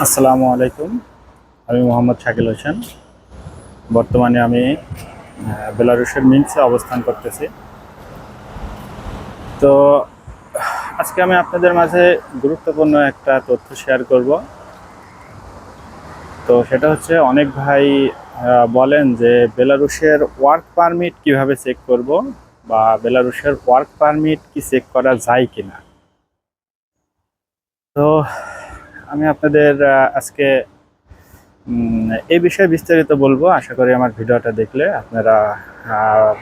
আসসালামু আলাইকুম। আমি মোহাম্মদ শাকিল হোসেন। বর্তমানে আমি বেলারুশের মিনসে অবস্থান করতেছি। তো আজকে আমি আপনাদের মাঝে গুরুত্বপূর্ণ একটা তথ্য শেয়ার করব। তো সেটা হচ্ছে, অনেক ভাই বলেন যে বেলারুশের ওয়ার্ক পারমিট কিভাবে চেক করব, বা বেলারুশের ওয়ার্ক পারমিট কি চেক করা যায় কিনা। তো আমি আপনাদের আজকে এই বিষয়ে বিস্তারিত বলবো। আশা করি আমার ভিডিওটা দেখলে আপনারা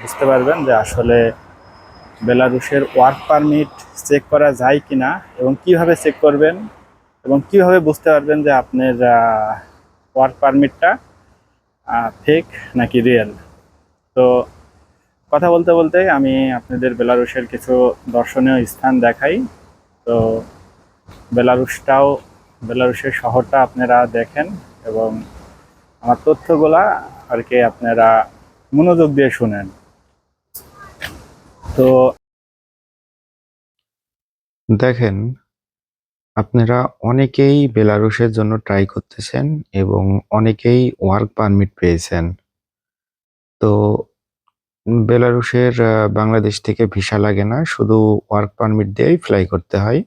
বুঝতে পারবেন যে আসলে বেলারুশের ওয়ার্ক পারমিট চেক করা যায় কিনা, এবং কিভাবে চেক করবেন, এবং কিভাবে বুঝতে পারবেন যে আপনার ওয়ার্ক পারমিটটা ফেক নাকি রিয়েল। তো কথা বলতে বলতে আমি আপনাদের বেলারুশের কিছু দর্শনীয় স্থান দেখাই। তো বেলারুশটাও বেলারুশের শহরটা আপনারা দেখেন, এবং আমার তথ্যগুলা আর কি আপনারা মনোযোগ দিয়ে শুনেন। তো দেখেন, আপনারা অনেকেই বেলারুশের জন্য ট্রাই করতেছেন এবং অনেকেই ওয়ার্ক পারমিট পেয়েছেন। তো বেলারুশের বাংলাদেশ থেকে ভিসা লাগে না, শুধু ওয়ার্ক পারমিট দিয়েই ফ্লাই করতে হয়।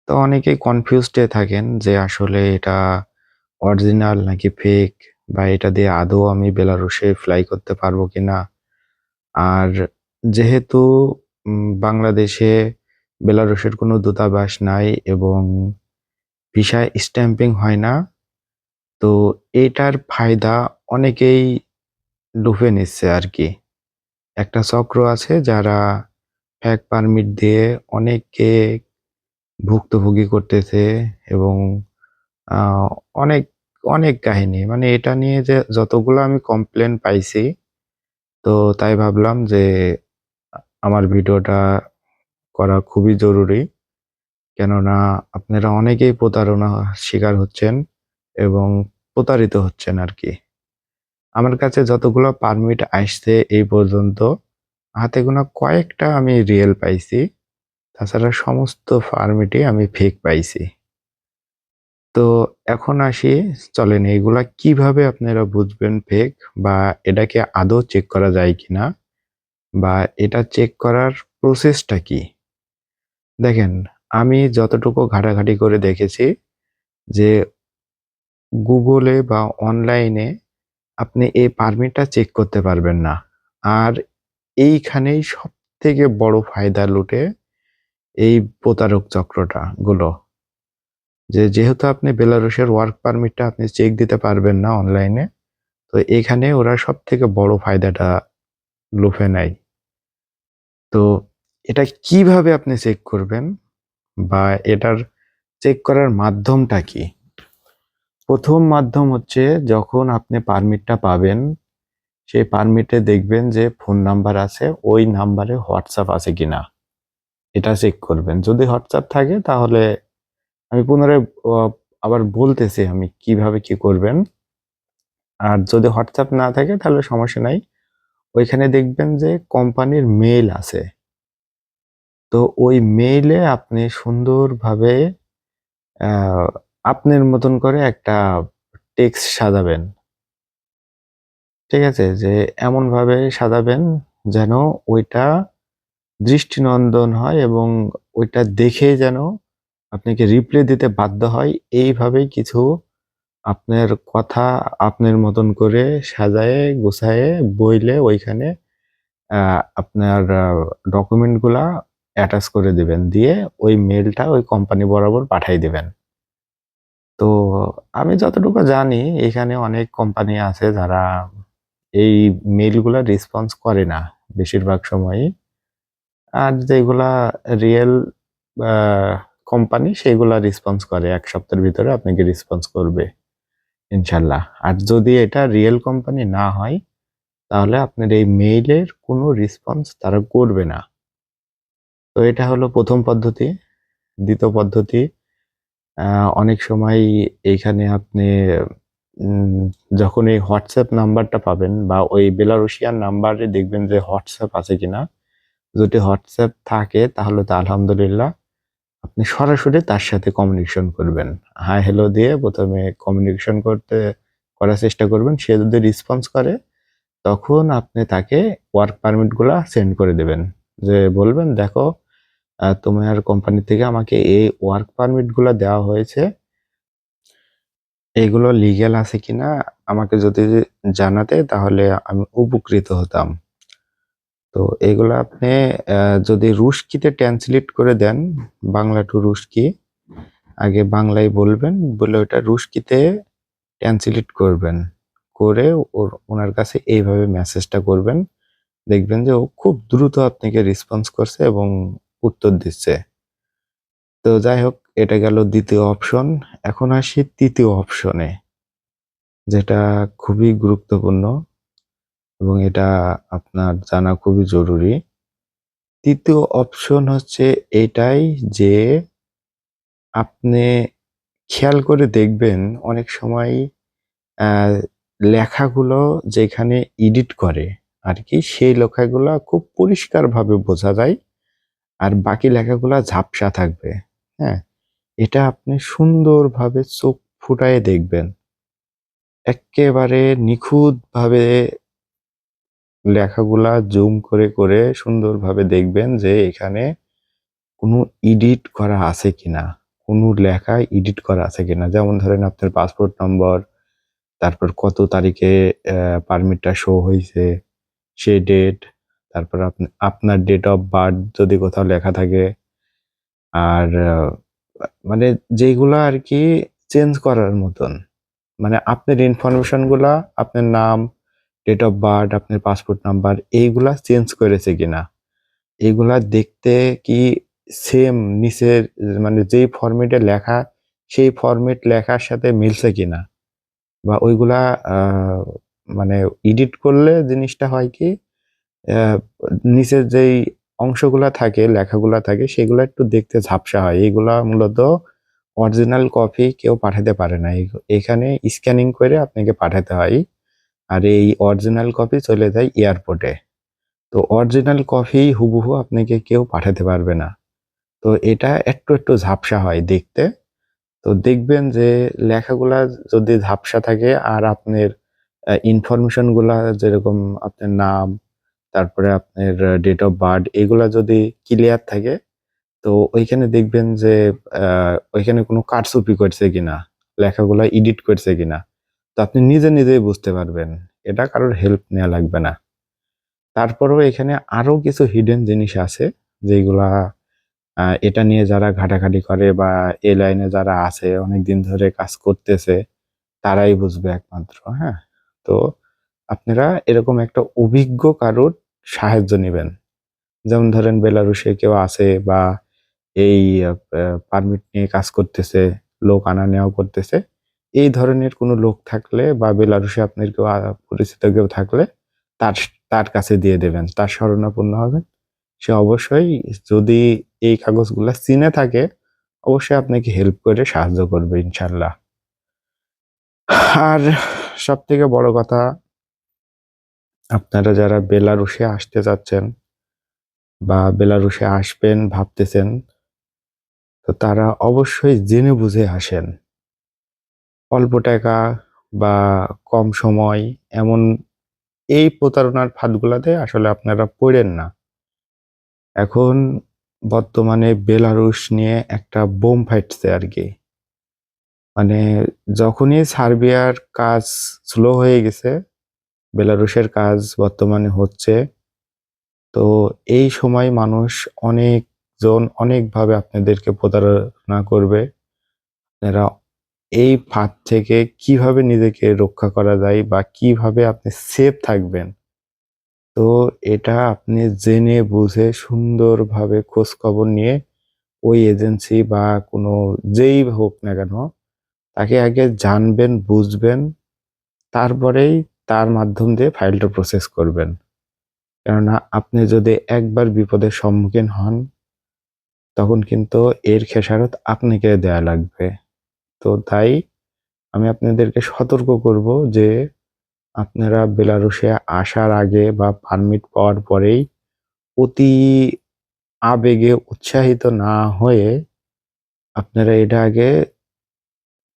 তো অনেকেই কনফিউজডে থাকেন যে আসলে এটা অরিজিনাল নাকি ফেক, বা এটা দিয়ে আদৌ আমি বেলারুশে ফ্লাই করতে পারবো কিনা। আর যেহেতু বাংলাদেশে বেলারুশের কোনো দূতাবাস নাই এবং ভিসায় স্ট্যাম্পিং হয় না, তো এটার ফায়দা অনেকেই লুফে নিচ্ছে আরকি। একটা চক্র আছে যারা ফেক পারমিট দিয়ে অনেককে ভুক্তভোগী করতেছে এবং আ অনেক, অনেক কাহিনী। মানে এটা নিয়ে যে যতগুলো আমি কমপ্লেন পাইছি, তো তাই ভাবলাম যে আমার ভিডিওটা করা খুবই জরুরি। কেননা আপনারা অনেকেই প্রতারণা শিকার হচ্ছেন এবং প্রতারিত হচ্ছেন আরকি। আমার কাছে যতগুলো পারমিট আসছে এই পর্যন্ত, হাতে গোনা কয়েকটা আমি রিয়েল পাইছি। তাছাড়া সমস্ত পারমিটই আমি ফেক পাইছি। তো এখন আসি, চলেন এইগুলা কিভাবে আপনারা বুঝবেন ফেক, বা এটাকে আদৌ চেক করা যায় কিনা, বা এটা চেক করার প্রসেসটা কি? দেখেন, আমি যতটুকু ঘাটাঘাটি করে দেখেছি যে গুগলে বা অনলাইনে আপনি এই পারমিটটা চেক করতে পারবেন না। আর এইখানেই সবথেকে বড় ফায়দা লুটে এই প্রতারক গুলো। যেহেতু আপনি বেলারুশের ওয়ার্ক পারমিটটা আপনি চেক দিতে পারবেন না অনলাইনে, তো এখানে ওরা সবথেকে বড় ফায়দাটা লুফে নেয়। তো এটা কিভাবে আপনি চেক করবেন, বা এটার চেক করার মাধ্যমটা কি? ১ম মাধ্যম হচ্ছে, যখন আপনি পারমিটটা পাবেন, সেই পারমিটে দেখবেন যে ফোন নাম্বার আছে, ওই নাম্বারে হোয়াটসঅ্যাপ আছে কিনা এটা চেক করবেন। যদি হোয়াটসঅ্যাপ থাকে তাহলে আমি পুনরায় অ আবার বলতেছি আমি কিভাবে কি করবেন। আর যদি হোয়াটসঅ্যাপ না থাকে তাহলে সমস্যা নাই। ওইখানে দেখবেন যে কোম্পানির মেইল আছে। তো ওই মেইলে আপনি সুন্দরভাবে আ আপনার মতন করে একটা টেক্সট সাজাবেন। ঠিক আছে? যে এমনভাবে সাজাবেন যেন ওইটা দৃষ্টিনন্দন হয় এবং ওইটা দেখেই যেন আপনাকে রিপ্লাই দিতে বাধ্য হয়। এইভাবেই কিছু আপনার কথা আপনার মতন করে সাজায়ে গুছায়ে বইলে ওইখানে আ আপনার ডকুমেন্ট গুলা অ্যাটাচ করে দিবেন। দিয়ে ওই মেইলটা ওই কোম্পানি বরাবর পাঠায় দিবেন। তো আমি যতটুকু জানি এখানে অনেক কোম্পানি আছে যারা এই মেইলগুলা রেসপন্স করে না বেশিরভাগ সময়ই। আর যেগুলা রিয়েল আ কোম্পানি সেগুলা রেসপন্স করে। ১ সপ্তাহের ভিতরে আপনাকে রেসপন্স করবে ইনশাআল্লাহ। আর যদি এটা রিয়েল কোম্পানি না হয়, তাহলে আপনার এই মেইলের কোনো রেসপন্স তারা করবে না। তো এটা হলো ১ম পদ্ধতি। ২য় পদ্ধতি, আ অনেক সময় এইখানে আপনি উম যখন এই WhatsApp নাম্বারটা পাবেন, বা ওই বেলারুশিয়ান নাম্বারে দেখবেন যে WhatsApp আছে কিনা। যদি WhatsApp থাকে তাহলে তো আলহামদুলিল্লাহ। আপনি সরাসরি তার সাথে কমিউনিকেশন করবেন। হাই হ্যালো দিয়ে ১ম এ কমিউনিকেশন করার চেষ্টা করবেন। সে যদি রেসপন্স করে তখন আপনি তাকে ওয়ার্ক পারমিট গুলা সেন্ড করে দিবেন। যে বলবেন, "দেখো, তোমার কোম্পানি থেকে আমাকে এই ওয়ার্ক পারমিট গুলা দেওয়া হয়েছে। এগুলো লিগ্যাল আছে কিনা আমাকে যদি জানাতে তাহলে আমি উপকৃত হতাম।" তো এগুলা আপনি যদি রুশকিতে ট্রান্সলেট করে দেন, বাংলা টু রুশকি, আগে বাংলায় বলবেন, বলে ওটা রুশকিতে ট্রান্সলেট করবেন। করে ওনার কাছে এইভাবে মেসেজটা করবেন। দেখবেন যে ও খুব দ্রুত আপনাকে রেসপন্স করছে এবং উত্তর দিচ্ছে। তো যাই হোক, এটা গেল ২য় অপশন। এখন আসি ৩য় অপশনে, যেটা খুবই গুরুত্বপূর্ণ এবং এটা আপনার জানা খুবই জরুরি। ৩য় অপশন হচ্ছে এটাই যে আপনি খেয়াল করে দেখবেন অনেক সময় আ লেখাগুলো যেখানে এডিট করে আরকি, সেই লেখাগুলা খুব পরিষ্কারভাবে বোঝা যায়। আর বাকি লেখাগুলা ঝাপসা থাকবে। হ্যাঁ? এটা আপনি সুন্দরভাবে চোখ ফুটায়ে দেখবেন। এক্কেবারে নিখুঁতভাবে লেখাগুলা জুম করে সুন্দরভাবে দেখবেন যে এখানে কোনো এডিট করা আছে কিনা। কোনো লেখা এডিট করা আছে কিনা। যেমন ধরেন আপনার পাসপোর্ট নম্বর, তারপর কত তারিখে পারমিটটা শো হইছে, সে ডেট, তারপর আপনার ডেট অফ বার্থ যদি কোথাও লেখা থাকে। আর মানে যেইগুলা আরকি চেঞ্জ করার মতন। মানে আপনার ইনফরমেশন গুলা, আপনার নাম, ডেট অফ বার্থ, আপনার পাসপোর্ট নাম্বার, এইগুলা চেঞ্জ করেছে কিনা। এগুলা দেখতে কি সেম নিচের মানে যেই ফরমেটে লেখা, সেই ফরমেট লেখার সাথে মিলছে কিনা। বা ওইগুলা আ মানে এডিট করলে জিনিসটা হয় কি, অ্যা নিচের যেই অংশগুলা থাকে, লেখাগুলা থাকে, সেগুলা একটু দেখতে ঝাপসা হয়। এগুলা মূলত অরিজিনাল কপি কেউ পাঠাতে পারে না। এখানে স্ক্যানিং করে আপনাকে পাঠাতে হয়। আর এই অরিজিনাল কপি চলে যায় এয়ারপোর্টে। তো অরিজিনাল কপি হুবহু আপনাকে কেউ পাঠাতে পারবে না। তো এটা একটু ঝাপসা হয় দেখতে। তো দেখবেন যে লেখাগুলা যদি ঝাপসা থাকে আর আপনার ইনফরমেশন গুলা, যেরকম আপনার নাম, তারপরে আপনার ডেট অফ বার্থ, এগুলা যদি ক্লিয়ার থাকে, তো ওইখানে দেখবেন যে ওইখানে কোনো কারচুপি করছে কিনা, লেখাগুলা এডিট করছে কিনা। তো আপনি নিজেই বুঝতে পারবেন। এটা কারোর হেল্প নেয়া লাগবে না। তারপরেও এখানে আরো কিছু হিডেন জিনিস আছে যেগুলা এটা নিয়ে যারা ঘাটাঘাটি করে বা এই লাইনে যারা আছে অনেকদিন ধরে কাজ করতেছে, তারাই বুঝবে একমাত্র, হ্যাঁ? তো আপনারা এরকম একটা অভিজ্ঞ কারোর সাহায্য নিবেন। যেমন ধরেন বেলারুশে কেউ আছে বা এই আ আ পারমিট নিয়ে কাজ করতেছে, লোক আনা নেওয়া করতেছে। এই ধরনের কোনো লোক থাকলে বা বেলারুশে আপনার কেউ পরিচিত কেউ থাকলে তার তার কাছে দিয়ে দেবেন। তার শরণাপন্ন হবেন। সে অবশ্যই, যদি এই কাগজগুলা চিনে থাকে, অবশ্যই আপনাকে হেল্প করে সাহায্য করবে ইনশাআল্লাহ। আর সবথেকে বড় কথা, আপনারা যারা বেলারুশে আসতে চাচ্ছেন বা বেলারুশে আসবেন ভাবতেছেন, তো তারা অবশ্যই জেনে বুঝে আসেন। অল্প টাকা বা কম সময়, এমন এই প্রতারণার ফাঁদগুলাতে আসলে আপনারা পইড়েন না। এখন বর্তমানে বেলারুশ নিয়ে একটা বোম ফাইটছে আরকি। মানে যখনই সার্বিয়ার কাজ স্লো হয়ে গেছে, বেলারুশের কাজ বর্তমানে হচ্ছে। তো এই সময় মানুষ অনেকজন অনেকভাবে আপনাদেরকে প্রতারণা করবে। আপনারা এই ফাঁদ থেকে কিভাবে নিজেকে রক্ষা করা যায় বা কিভাবে আপনি সেফ থাকবেন, তো এটা আপনি জেনে বুঝে সুন্দরভাবে খোঁজখবর নিয়ে ওই এজেন্সি বা কোনো যেই হোক না কেন, তাকে আগে জানবেন, বুঝবেন, তারপরেই তার মাধ্যম দিয়ে ফাইলটা প্রসেস করবেন। কেননা আপনি যদি একবার বিপদের সম্মুখীন হন, তখন কিন্তু এর খেসারত আপনাকে দেয়া লাগবে। তো তাই আমি আপনাদেরকে সতর্ক করব যে আপনারা বেলারুশে আসার আগে বা পারমিট পাওয়ার পরেই অতি আবেগে উৎসাহিত না হয়ে আপনারা এটা আগে